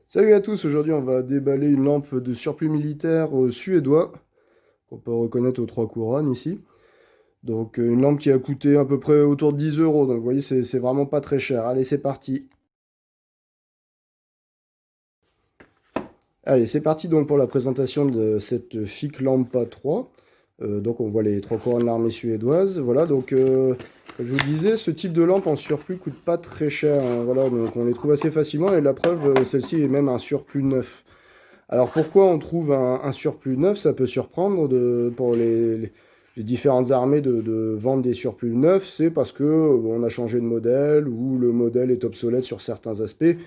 Salut à tous, aujourd'hui on va déballer une lampe de surplus militaire suédois, qu'on peut reconnaître aux trois couronnes ici. Donc une lampe qui a coûté à peu près autour de 10 euros, donc vous voyez c'est vraiment pas très cher. Allez c'est parti. Allez c'est parti donc pour la présentation de cette FIC Lampa 3. Donc on voit les trois couronnes de l'armée suédoise. Voilà donc comme je vous disais, ce type de lampe en surplus coûte pas très cher, hein. Voilà donc on les trouve assez facilement et la preuve celle-ci est même un surplus neuf. Alors pourquoi on trouve un surplus neuf? Ça peut surprendre pour les différentes armées de vendre des surplus neufs. C'est parce que on a changé de modèle ou le modèle est obsolète sur certains aspects.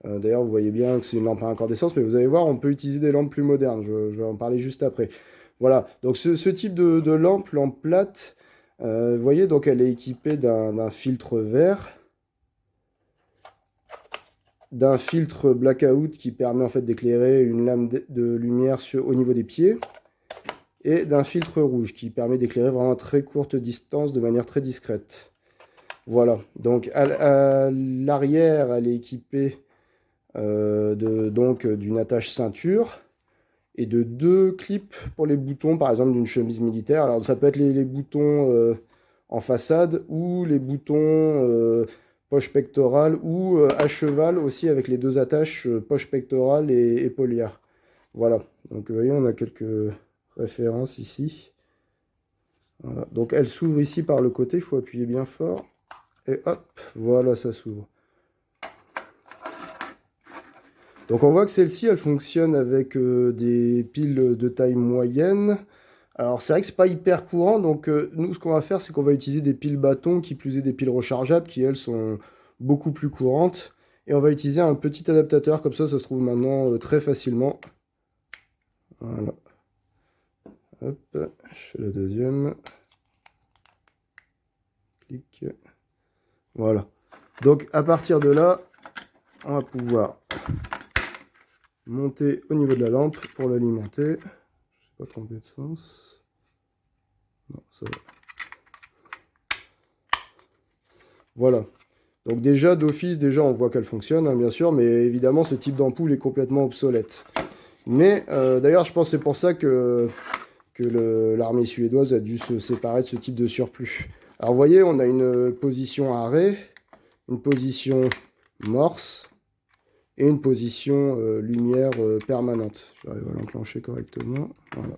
D'ailleurs, vous voyez bien que c'est une lampe à incandescence, mais vous allez voir, on peut utiliser des lampes plus modernes. Je vais en parler juste après. Voilà, donc ce type de lampe plate, vous voyez, donc elle est équipée d'un filtre vert, d'un filtre blackout qui permet en fait d'éclairer une lame de lumière au niveau des pieds, et d'un filtre rouge qui permet d'éclairer vraiment à très courte distance de manière très discrète. Voilà, donc à l'arrière, elle est équipée donc d'une attache ceinture et de deux clips pour les boutons, par exemple d'une chemise militaire. Alors ça peut être les boutons en façade ou les boutons poche pectorale ou à cheval aussi avec les deux attaches poche pectorale et épaulière. Voilà, donc vous voyez on a quelques références ici. Voilà. Donc elle s'ouvre ici par le côté, il faut appuyer bien fort. Et hop, voilà, ça s'ouvre. Donc on voit que celle-ci, elle fonctionne avec des piles de taille moyenne. Alors c'est vrai que c'est pas hyper courant, donc nous ce qu'on va faire, c'est qu'on va utiliser des piles bâtons, qui plus est des piles rechargeables, qui elles sont beaucoup plus courantes. Et on va utiliser un petit adaptateur, comme ça se trouve maintenant très facilement. Voilà. Hop, je fais la deuxième. Clic. Voilà. Donc à partir de là, on va pouvoir monter au niveau de la lampe pour l'alimenter. Je ne vais pas tromper de sens. Non, ça va. Voilà. Donc déjà, d'office, déjà on voit qu'elle fonctionne, hein, bien sûr, mais évidemment ce type d'ampoule est complètement obsolète. Mais d'ailleurs, je pense que c'est pour ça que l'armée suédoise a dû se séparer de ce type de surplus. Alors vous voyez, on a une position arrêt, une position morse et une position lumière permanente. J'arrive à l'enclencher correctement. Voilà.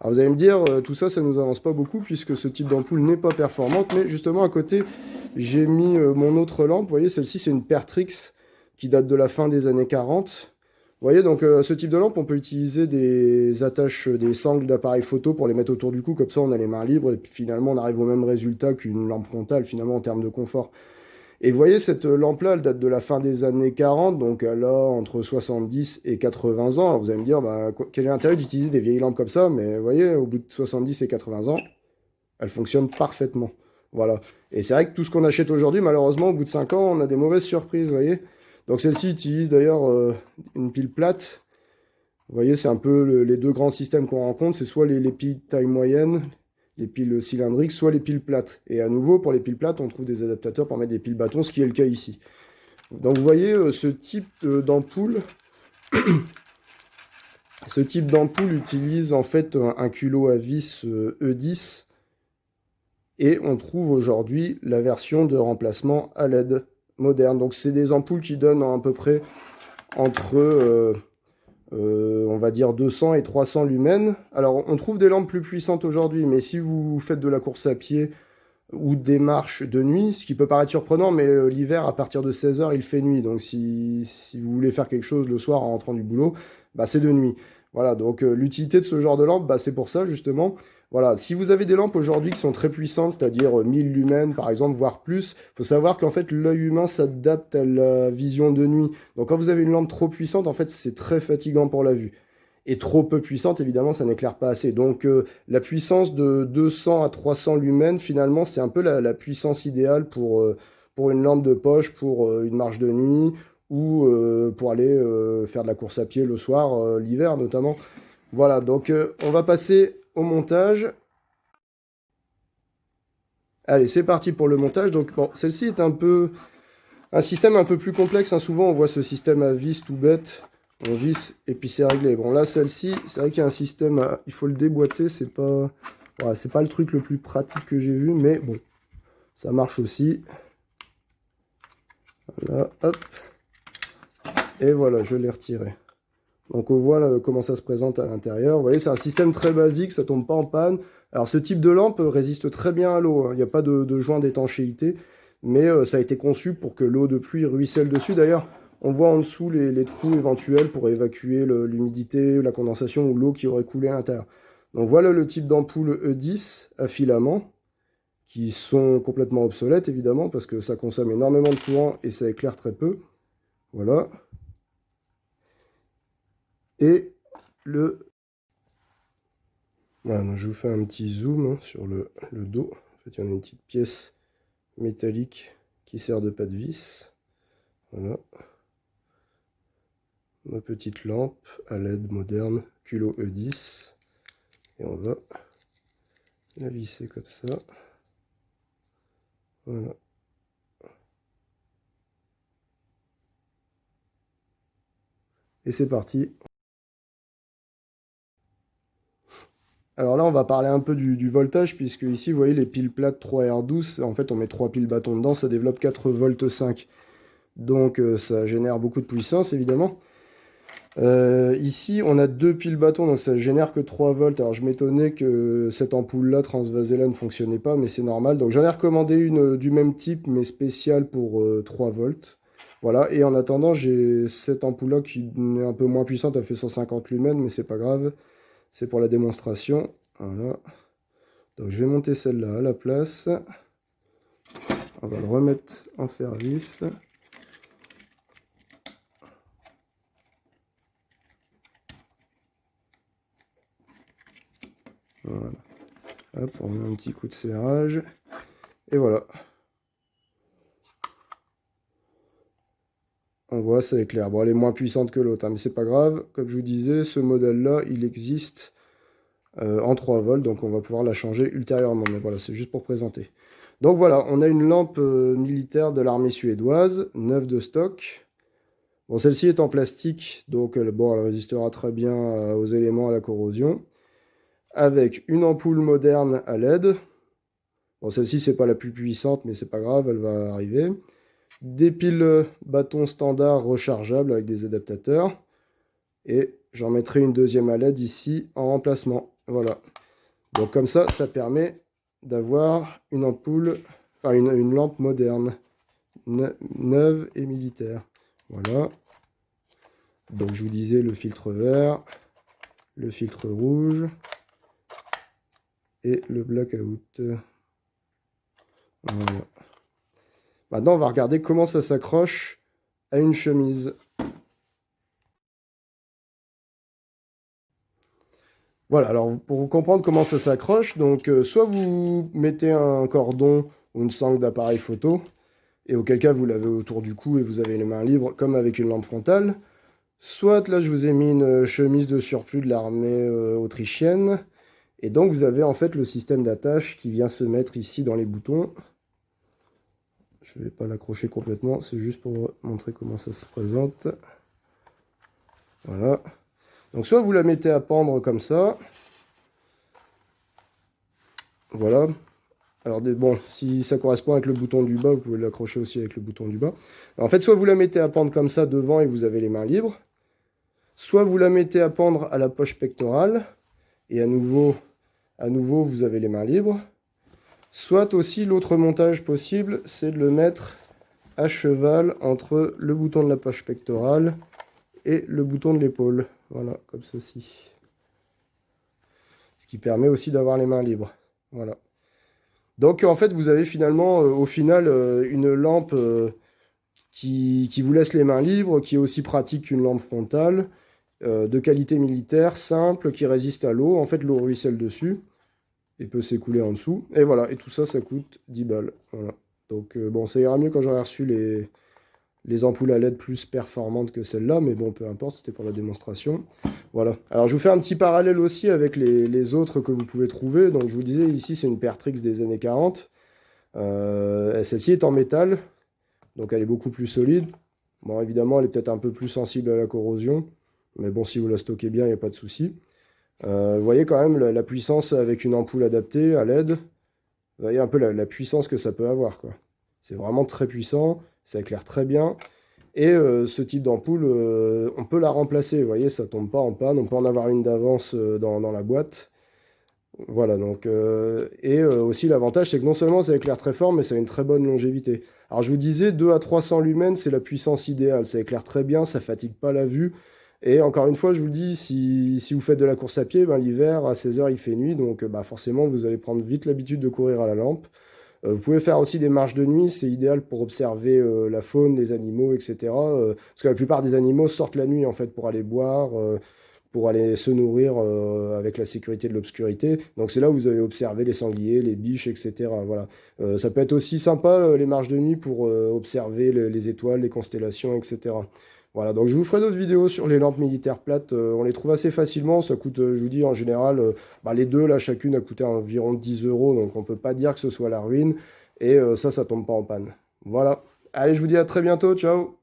Alors vous allez me dire, tout ça, ça ne nous avance pas beaucoup puisque ce type d'ampoule n'est pas performante, mais justement à côté, j'ai mis mon autre lampe. Vous voyez, celle-ci, c'est une Pertrix qui date de la fin des années 40. Vous voyez, donc ce type de lampe, on peut utiliser des attaches, des sangles d'appareil photo pour les mettre autour du cou, comme ça on a les mains libres, et puis finalement on arrive au même résultat qu'une lampe frontale, finalement en termes de confort. Et vous voyez, cette lampe-là, elle date de la fin des années 40, donc elle a entre 70 et 80 ans. Alors vous allez me dire, bah, quel est l'intérêt d'utiliser des vieilles lampes comme ça? Mais vous voyez, au bout de 70 et 80 ans, elle fonctionne parfaitement. Voilà. Et c'est vrai que tout ce qu'on achète aujourd'hui, malheureusement, au bout de 5 ans, on a des mauvaises surprises, vous voyez. Donc celle-ci utilise d'ailleurs une pile plate. Vous voyez, c'est un peu les deux grands systèmes qu'on rencontre. C'est soit les piles taille moyenne, les piles cylindriques, soit les piles plates. Et à nouveau, pour les piles plates, on trouve des adaptateurs pour mettre des piles bâtons, ce qui est le cas ici. Donc vous voyez, ce type d'ampoule, utilise en fait un culot à vis E10. Et on trouve aujourd'hui la version de remplacement à LED moderne. Donc c'est des ampoules qui donnent à peu près entre, on va dire, 200 et 300 lumens. Alors on trouve des lampes plus puissantes aujourd'hui, mais si vous faites de la course à pied ou des marches de nuit, ce qui peut paraître surprenant, mais l'hiver, à partir de 16 h, il fait nuit. Donc si vous voulez faire quelque chose le soir en rentrant du boulot, bah, c'est de nuit. Voilà, donc l'utilité de ce genre de lampe, bah, c'est pour ça justement. Voilà, si vous avez des lampes aujourd'hui qui sont très puissantes, c'est-à-dire 1000 lumens par exemple, voire plus, il faut savoir qu'en fait l'œil humain s'adapte à la vision de nuit. Donc quand vous avez une lampe trop puissante, en fait c'est très fatigant pour la vue. Et trop peu puissante, évidemment, ça n'éclaire pas assez. Donc la puissance de 200 à 300 lumens, finalement, c'est un peu la puissance idéale pour une lampe de poche, pour une marche de nuit, ou pour aller faire de la course à pied le soir, l'hiver notamment. Voilà, donc on va passer au montage. Allez, c'est parti pour le montage. Donc bon, celle-ci est un peu Un système un peu plus complexe, hein. Souvent on voit ce système à vis tout bête. On visse et puis c'est réglé. Bon là celle-ci, c'est vrai qu'il y a un système, il faut le déboîter, c'est pas... Voilà, c'est pas le truc le plus pratique que j'ai vu, mais bon, ça marche aussi. Voilà, hop. Et voilà, je l'ai retiré. Donc on voit là, comment ça se présente à l'intérieur. Vous voyez, c'est un système très basique, ça tombe pas en panne. Alors ce type de lampe résiste très bien à l'eau, hein. Il n'y a pas de joint d'étanchéité, mais ça a été conçu pour que l'eau de pluie ruisselle dessus. D'ailleurs, on voit en dessous les trous éventuels pour évacuer l'humidité, la condensation ou l'eau qui aurait coulé à l'intérieur. Donc voilà le type d'ampoule E10 à filament, qui sont complètement obsolètes évidemment, parce que ça consomme énormément de courant et ça éclaire très peu. Voilà. Et voilà, donc je vous fais un petit zoom, hein, sur le dos. En fait, il y en a une petite pièce métallique qui sert de pas de vis. Voilà. Ma petite lampe à LED moderne, culot E10. Et on va la visser comme ça. Voilà. Et c'est parti. Alors là, on va parler un peu du voltage, puisque ici, vous voyez, les piles plates 3R12, en fait, on met 3 piles bâtons dedans, ça développe 4 volts 5. Donc, ça génère beaucoup de puissance, évidemment. Ici, on a 2 piles bâtons, donc ça génère que 3 volts. Alors, je m'étonnais que cette ampoule-là, transvasée-là, ne fonctionnait pas, mais c'est normal. Donc, j'en ai recommandé une du même type, mais spéciale pour 3 volts. Voilà, et en attendant, j'ai cette ampoule-là qui est un peu moins puissante, elle fait 150 lumens, mais c'est pas grave. C'est pour la démonstration. Voilà. Donc je vais monter celle-là à la place. On va le remettre en service. Voilà. Hop, on met un petit coup de serrage. Et voilà. On voit, ça éclaire. Bon, elle est moins puissante que l'autre, hein, mais c'est pas grave. Comme je vous disais, ce modèle-là, il existe en 3 volts, donc on va pouvoir la changer ultérieurement. Mais voilà, c'est juste pour présenter. Donc voilà, on a une lampe militaire de l'armée suédoise, neuve de stock. Bon, celle-ci est en plastique, donc bon, elle résistera très bien aux éléments, à la corrosion. Avec une ampoule moderne à LED. Bon, celle-ci, c'est pas la plus puissante, mais c'est pas grave, elle va arriver. Des piles bâtons standards rechargeables avec des adaptateurs. Et j'en mettrai une deuxième à LED ici en remplacement. Voilà. Donc comme ça permet d'avoir une ampoule, enfin une lampe moderne, neuve et militaire. Voilà. Donc je vous disais le filtre vert, le filtre rouge et le blackout. Voilà. Maintenant on va regarder comment ça s'accroche à une chemise. Voilà, alors pour comprendre comment ça s'accroche, donc soit vous mettez un cordon ou une sangle d'appareil photo, et auquel cas vous l'avez autour du cou et vous avez les mains libres, comme avec une lampe frontale. Soit là je vous ai mis une chemise de surplus de l'armée autrichienne, et donc vous avez en fait le système d'attache qui vient se mettre ici dans les boutons. Je ne vais pas l'accrocher complètement, c'est juste pour montrer comment ça se présente. Voilà. Donc soit vous la mettez à pendre comme ça. Voilà. Alors bon, si ça correspond avec le bouton du bas, vous pouvez l'accrocher aussi avec le bouton du bas. Alors, en fait, soit vous la mettez à pendre comme ça devant et vous avez les mains libres. Soit vous la mettez à pendre à la poche pectorale. Et à nouveau, vous avez les mains libres. Soit aussi, l'autre montage possible, c'est de le mettre à cheval entre le bouton de la poche pectorale et le bouton de l'épaule. Voilà, comme ceci. Ce qui permet aussi d'avoir les mains libres. Voilà. Donc en fait, vous avez finalement, au final, une lampe qui vous laisse les mains libres, qui est aussi pratique qu'une lampe frontale, de qualité militaire, simple, qui résiste à l'eau. En fait, l'eau ruisselle dessus et peut s'écouler en dessous. Et voilà, et tout ça, ça coûte 10 balles. Voilà. Donc bon, ça ira mieux quand j'aurai reçu les ampoules à LED plus performantes que celle-là, mais bon, peu importe, c'était pour la démonstration. Voilà. Alors, je vous fais un petit parallèle aussi avec les autres que vous pouvez trouver. Donc, je vous disais, ici, c'est une Pertrix des années 40. Celle-ci est en métal. donc elle est beaucoup plus solide. Bon, évidemment, elle est peut-être un peu plus sensible à la corrosion, mais bon, si vous la stockez bien, il n'y a pas de souci. Vous voyez quand même la puissance avec une ampoule adaptée à LED. Vous voyez un peu la puissance que ça peut avoir, quoi. C'est vraiment très puissant, ça éclaire très bien. Et ce type d'ampoule, on peut la remplacer. Vous voyez, ça tombe pas en panne. On peut en avoir une d'avance dans la boîte. Voilà, donc, aussi l'avantage, c'est que non seulement ça éclaire très fort, mais ça a une très bonne longévité. Alors je vous disais, 2 à 300 lumens, c'est la puissance idéale. Ça éclaire très bien, ça fatigue pas la vue. Et encore une fois, je vous le dis, si vous faites de la course à pied, ben, l'hiver, à 16 heures, il fait nuit, donc bah, forcément, vous allez prendre vite l'habitude de courir à la lampe. Vous pouvez faire aussi des marches de nuit, c'est idéal pour observer la faune, les animaux, etc. Parce que la plupart des animaux sortent la nuit, en fait, pour aller boire, pour aller se nourrir avec la sécurité de l'obscurité. Donc c'est là où vous avez observé les sangliers, les biches, etc. Voilà. Ça peut être aussi sympa, les marches de nuit, pour observer les étoiles, les constellations, etc. Voilà, donc je vous ferai d'autres vidéos sur les lampes militaires plates. On les trouve assez facilement. Ça coûte, je vous dis, en général, bah, les deux, là, chacune a coûté environ 10 euros. Donc on peut pas dire que ce soit la ruine. Et ça tombe pas en panne. Voilà. Allez, je vous dis à très bientôt. Ciao!